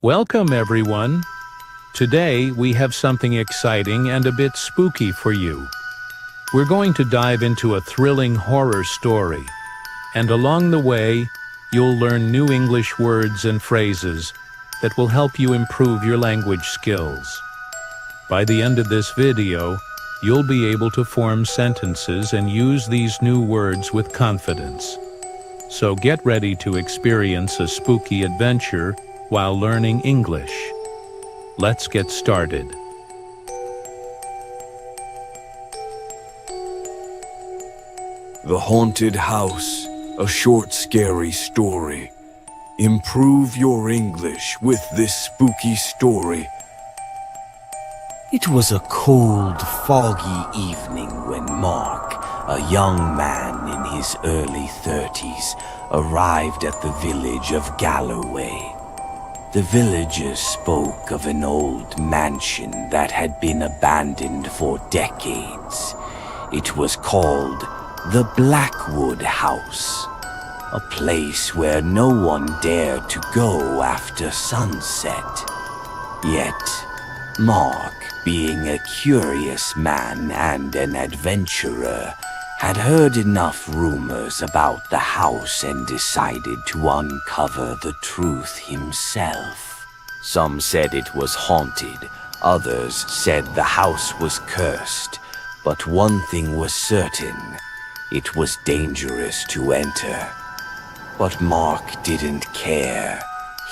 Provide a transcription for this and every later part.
Welcome, everyone. Today, we have something exciting and a bit spooky for you. We're going to dive into a thrilling horror story, and along the way, you'll learn new English words and phrases that will help you improve your language skills. By the end of this video, you'll be able to form sentences and use these new words with confidence. So get ready to experience a spooky adventure while learning English. Let's get started. The Haunted House, a short scary story. Improve your English with this spooky story. It was a cold, foggy evening when Mark, a young man in his early 30s, arrived at the village of Galloway. The villagers spoke of an old mansion that had been abandoned for decades. It was called the Blackwood House, a place where no one dared to go after sunset. Yet, Mark, being a curious man and an adventurer, had heard enough rumors about the house and decided to uncover the truth himself. Some said it was haunted, others said the house was cursed, but one thing was certain: it was dangerous to enter. But Mark didn't care.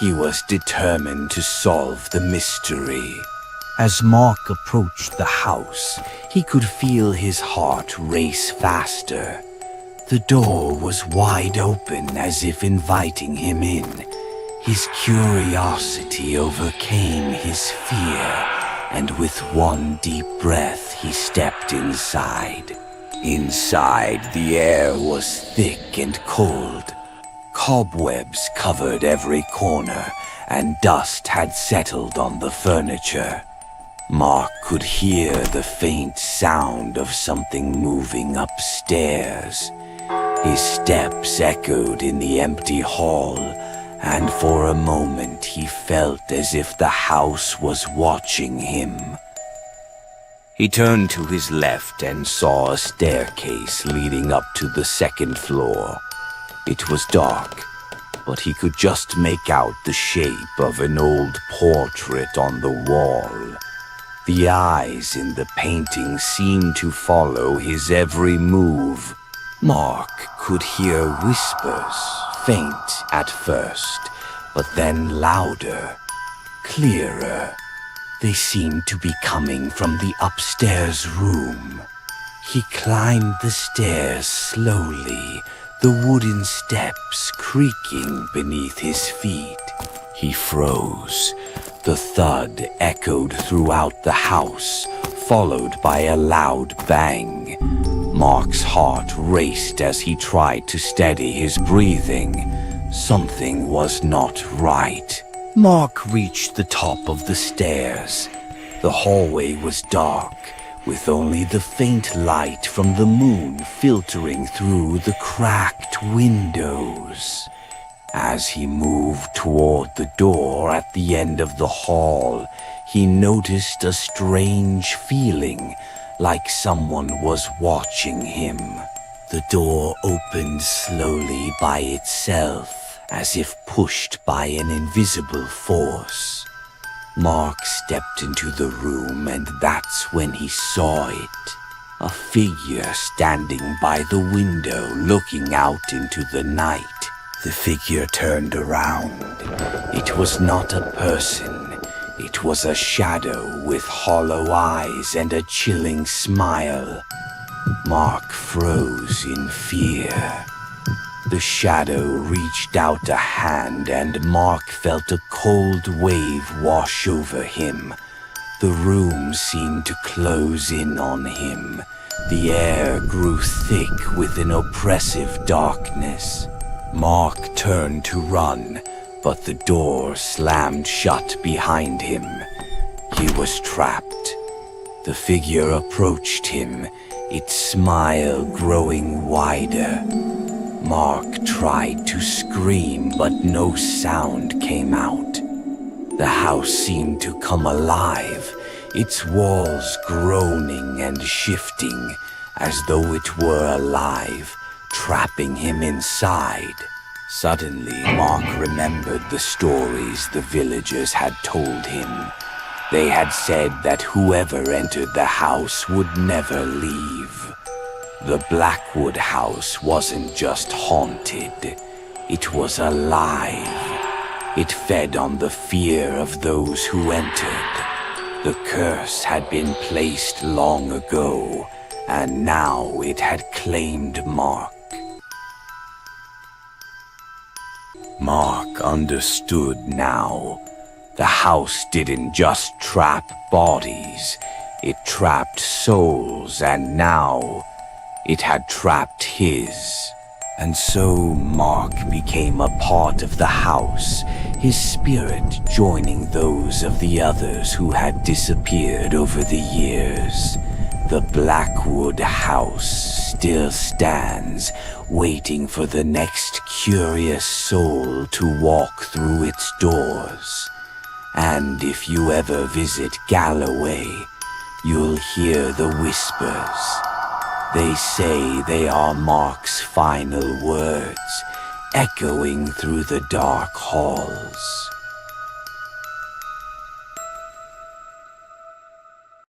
He was determined to solve the mystery. As Mark approached the house, he could feel his heart race faster. The door was wide open, as if inviting him in. His curiosity overcame his fear, and with one deep breath, he stepped inside. Inside, the air was thick and cold. Cobwebs covered every corner, and dust had settled on the furniture. Mark could hear the faint sound of something moving upstairs. His steps echoed in the empty hall, and for a moment he felt as if the house was watching him. He turned to his left and saw a staircase leading up to the second floor. It was dark, but he could just make out the shape of an old portrait on the wall. The eyes in the painting seemed to follow his every move. Mark could hear whispers, faint at first, but then louder, clearer. They seemed to be coming from the upstairs room. He climbed the stairs slowly, the wooden steps creaking beneath his feet. He froze. The thud echoed throughout the house, followed by a loud bang. Mark's heart raced as he tried to steady his breathing. Something was not right. Mark reached the top of the stairs. The hallway was dark, with only the faint light from the moon filtering through the cracked windows. As he moved toward the door at the end of the hall, he noticed a strange feeling, like someone was watching him. The door opened slowly by itself, as if pushed by an invisible force. Mark stepped into the room, and that's when he saw it. A figure standing by the window looking out into the night. The figure turned around. It was not a person. It was a shadow with hollow eyes and a chilling smile. Mark froze in fear. The shadow reached out a hand, and Mark felt a cold wave wash over him. The room seemed to close in on him. The air grew thick with an oppressive darkness. Mark turned to run, but the door slammed shut behind him. He was trapped. The figure approached him, its smile growing wider. Mark tried to scream, but no sound came out. The house seemed to come alive, its walls groaning and shifting as though it were alive, trapping him inside. Suddenly, Mark remembered the stories the villagers had told him. They had said that whoever entered the house would never leave. The Blackwood house wasn't just haunted, it was alive. It fed on the fear of those who entered. The curse had been placed long ago, and now it had claimed Mark. Mark understood now. The house didn't just trap bodies, it trapped souls, and now it had trapped his. And so Mark became a part of the house, his spirit joining those of the others who had disappeared over the years. The Blackwood house still stands, waiting for the next curious soul to walk through its doors. And if you ever visit Galloway, you'll hear the whispers. They say they are Mark's final words, echoing through the dark halls.